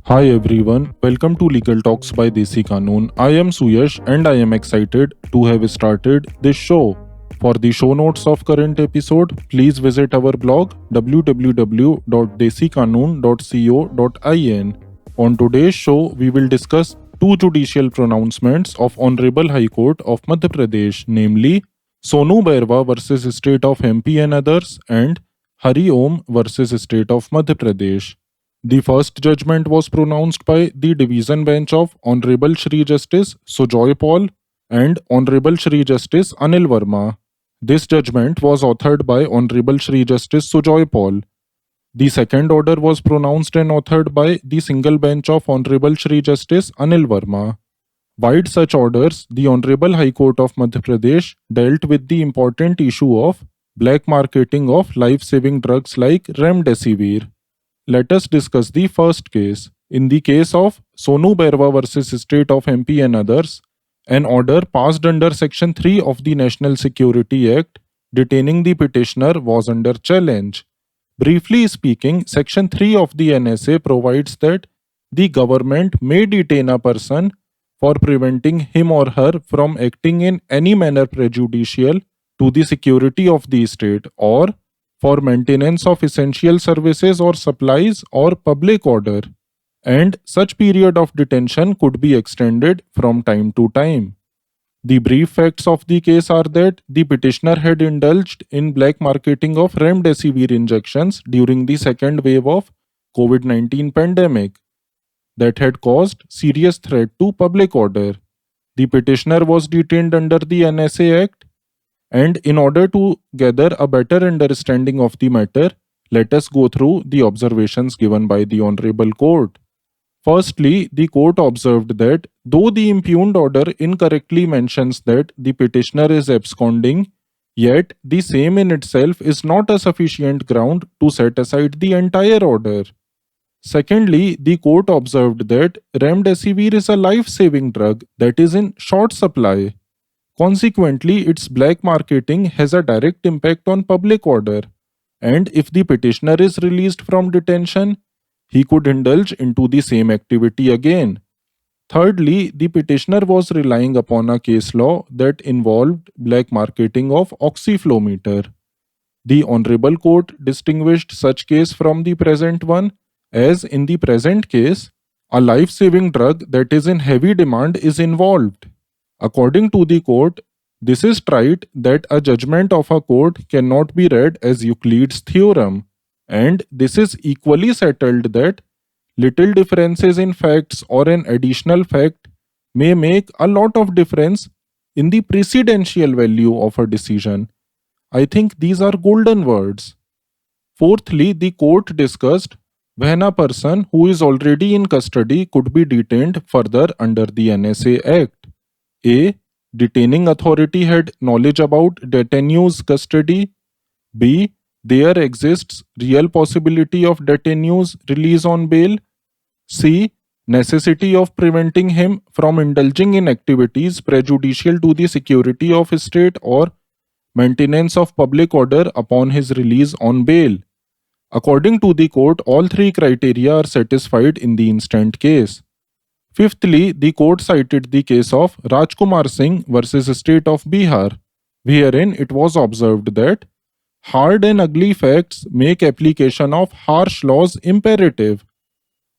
Hi everyone, welcome to Legal Talks by Desi Qanun. I am Suyash and I am excited to have started this show. For the show notes of current episode, please visit our blog www.desiqanun.co.in. On today's show, we will discuss two judicial pronouncements of Honorable High Court of Madhya Pradesh, namely Sonu Bairwa versus State of MP and others and Hariom versus State of Madhya Pradesh. The first judgment was pronounced by the Division Bench of Honorable Shri Justice Sujoy Paul and Honorable Shri Justice Anil Verma. This judgment was authored by Honorable Shri Justice Sujoy Paul. The second order was pronounced and authored by the single bench of Honorable Shri Justice Anil Verma. Vide such orders, the Honorable High Court of Madhya Pradesh dealt with the important issue of black marketing of life-saving drugs like Remdesivir. Let us discuss the first case. In the case of Sonu Bairwa versus State of MP and others, an order passed under Section 3 of the National Security Act detaining the petitioner was under challenge. Briefly speaking, Section 3 of the NSA provides that the government may detain a person for preventing him or her from acting in any manner prejudicial to the security of the state or for maintenance of essential services or supplies or public order, and such period of detention could be extended from time to time. The brief facts of the case are that the petitioner had indulged in black marketing of Remdesivir injections during the second wave of COVID-19 pandemic that had caused serious threat to public order. The petitioner was detained under the NSA Act, and in order to gather a better understanding of the matter, let us go through the observations given by the Honorable Court. Firstly, the court observed that though the impugned order incorrectly mentions that the petitioner is absconding, yet the same in itself is not a sufficient ground to set aside the entire order. Secondly, the court observed that Remdesivir is a life-saving drug that is in short supply. Consequently, its black marketing has a direct impact on public order, and if the petitioner is released from detention, he could indulge into the same activity again. Thirdly, the petitioner was relying upon a case law that involved black marketing of oxyflometer. The Honorable Court distinguished such case from the present one, as in the present case, a life-saving drug that is in heavy demand is involved. According to the court, this is trite that a judgment of a court cannot be read as Euclid's theorem, and this is equally settled that little differences in facts or an additional fact may make a lot of difference in the precedential value of a decision. I think these are golden words. Fourthly, the court discussed when a person who is already in custody could be detained further under the NSA Act. A. Detaining authority had knowledge about detainee's custody. B. There exists real possibility of detainee's release on bail. C. Necessity of preventing him from indulging in activities prejudicial to the security of state or maintenance of public order upon his release on bail. According to the court, all three criteria are satisfied in the instant case. Fifthly, the court cited the case of Rajkumar Singh versus State of Bihar, wherein it was observed that hard and ugly facts make application of harsh laws imperative.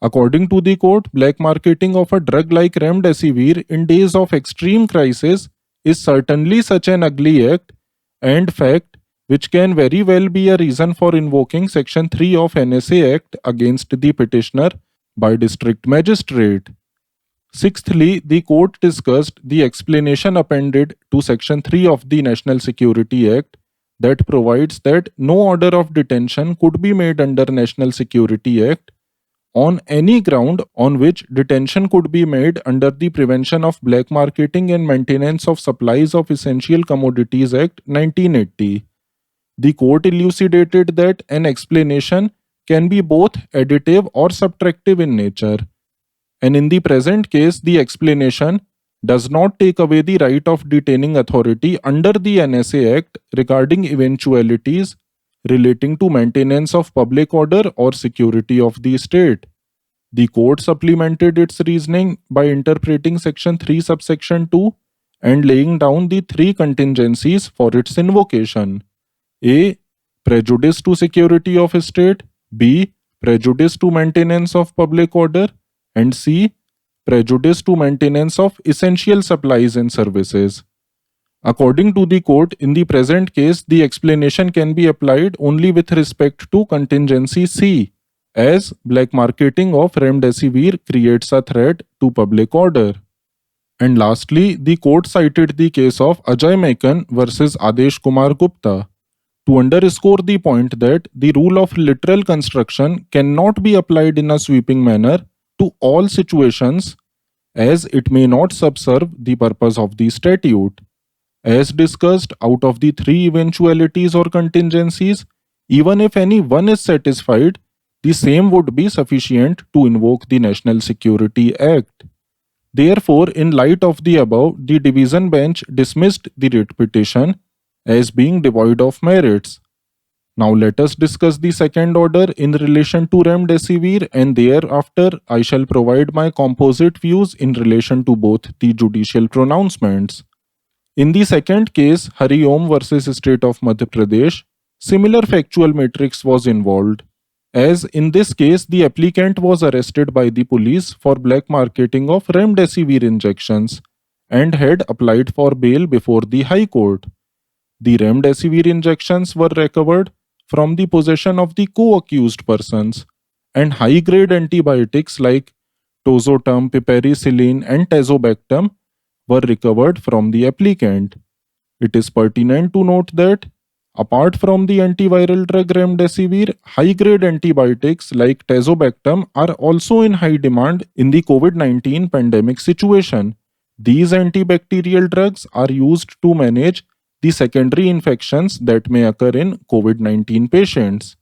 According to the court, black marketing of a drug like Remdesivir in days of extreme crisis is certainly such an ugly act and fact which can very well be a reason for invoking Section 3 of NSA Act against the petitioner by district magistrate. Sixthly, the court discussed the explanation appended to Section 3 of the National Security Act that provides that no order of detention could be made under National Security Act on any ground on which detention could be made under the Prevention of Black Marketing and Maintenance of Supplies of Essential Commodities Act 1980. The court elucidated that an explanation can be both additive or subtractive in nature. And in the present case, the explanation does not take away the right of detaining authority under the NSA Act regarding eventualities relating to maintenance of public order or security of the state. The court supplemented its reasoning by interpreting Section 3 subsection 2 and laying down the three contingencies for its invocation. A. Prejudice to security of state. B. Prejudice to maintenance of public order. And C. Prejudice to maintenance of essential supplies and services. According to the court, in the present case, the explanation can be applied only with respect to contingency C, as black marketing of Remdesivir creates a threat to public order. And lastly, the court cited the case of Ajay Mekan versus Adesh Kumar Gupta to underscore the point that the rule of literal construction cannot be applied in a sweeping manner to all situations, as it may not subserve the purpose of the statute. As discussed, out of the three eventualities or contingencies, even if any one is satisfied, the same would be sufficient to invoke the National Security Act. Therefore, in light of the above, the division bench dismissed the writ petition as being devoid of merits. Now let us discuss the second order in relation to Remdesivir, and thereafter I shall provide my composite views in relation to both the judicial pronouncements. In the second case, Hariom versus State of Madhya Pradesh, similar factual matrix was involved. As in this case, the applicant was arrested by the police for black marketing of Remdesivir injections and had applied for bail before the High Court. The Remdesivir injections were recovered from the possession of the co-accused persons, and high-grade antibiotics like Tozotam, piperacillin, and Tazobactam were recovered from the applicant. It is pertinent to note that, apart from the antiviral drug Remdesivir, high-grade antibiotics like Tazobactam are also in high demand in the COVID-19 pandemic situation. These antibacterial drugs are used to manage the secondary infections that may occur in COVID-19 patients.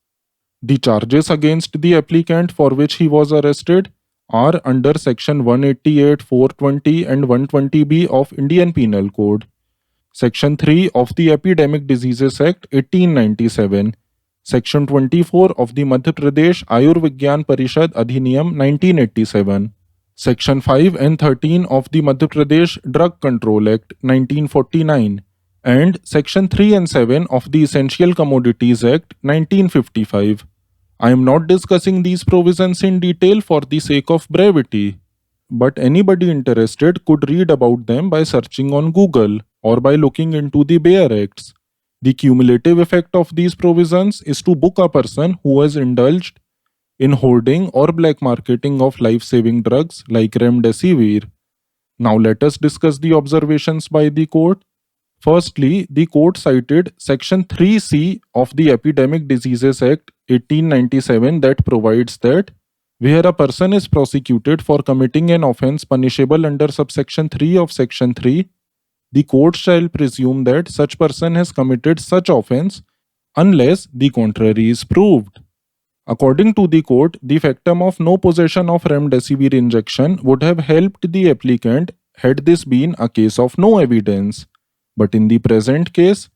The charges against the applicant for which he was arrested are under Section 188, 420 and 120B of Indian Penal Code, Section 3 of the Epidemic Diseases Act 1897, Section 24 of the Madhya Pradesh Ayurvigyan Parishad Adhiniyam 1987, Section 5 and 13 of the Madhya Pradesh Drug Control Act 1949, and Section 3 and 7 of the Essential Commodities Act 1955. I am not discussing these provisions in detail for the sake of brevity, but anybody interested could read about them by searching on Google or by looking into the Bayer Acts. The cumulative effect of these provisions is to book a person who has indulged in hoarding or black marketing of life-saving drugs like Remdesivir. Now let us discuss the observations by the court. Firstly, the court cited Section 3C of the Epidemic Diseases Act 1897 that provides that where a person is prosecuted for committing an offense punishable under subsection 3 of Section 3, the court shall presume that such person has committed such offense unless the contrary is proved. According to the court, the factum of no possession of Remdesivir injection would have helped the applicant had this been a case of no evidence. But in the present case,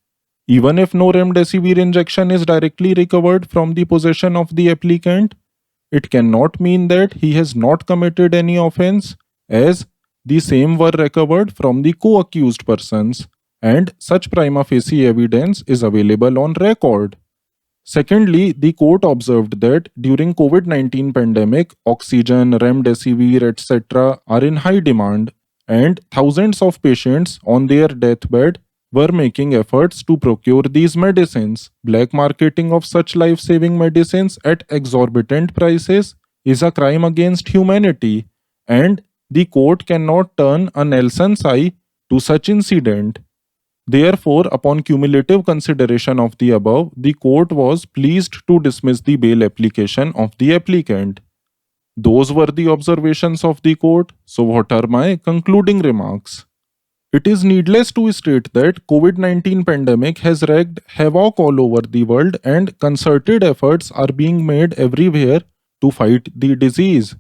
even if no Remdesivir injection is directly recovered from the possession of the applicant, it cannot mean that he has not committed any offense, as the same were recovered from the co-accused persons, and such prima facie evidence is available on record. Secondly, the court observed that during COVID-19 pandemic, oxygen, Remdesivir, etc. are in high demand, and thousands of patients on their deathbed were making efforts to procure these medicines. Black marketing of such life-saving medicines at exorbitant prices is a crime against humanity, and the court cannot turn a Nelson's eye to such incident. Therefore, upon cumulative consideration of the above, the court was pleased to dismiss the bail application of the applicant. Those were the observations of the court. So what are my concluding remarks? It is needless to state that COVID-19 pandemic has wreaked havoc all over the world, and concerted efforts are being made everywhere to fight the disease.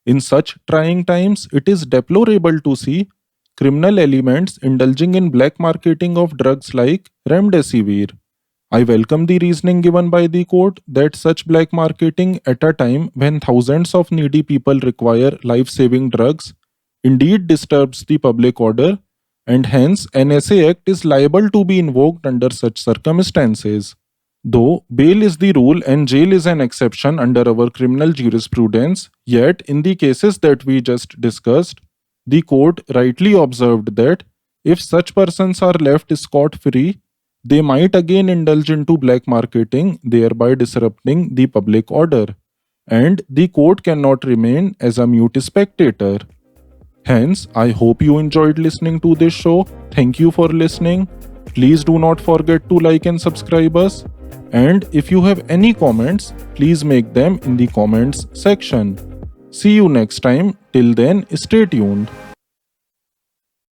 In such trying times, it is deplorable to see criminal elements indulging in black marketing of drugs like Remdesivir. I welcome the reasoning given by the court that such black marketing at a time when thousands of needy people require life-saving drugs indeed disturbs the public order, and hence NSA Act is liable to be invoked under such circumstances. Though bail is the rule and jail is an exception under our criminal jurisprudence, yet in the cases that we just discussed, the court rightly observed that if such persons are left scot-free, they might again indulge into black marketing, thereby disrupting the public order, and the court cannot remain as a mute spectator. Hence, I hope you enjoyed listening to this show. Thank you for listening. Please do not forget to like and subscribe us. And if you have any comments, please make them in the comments section. See you next time. Till then, stay tuned.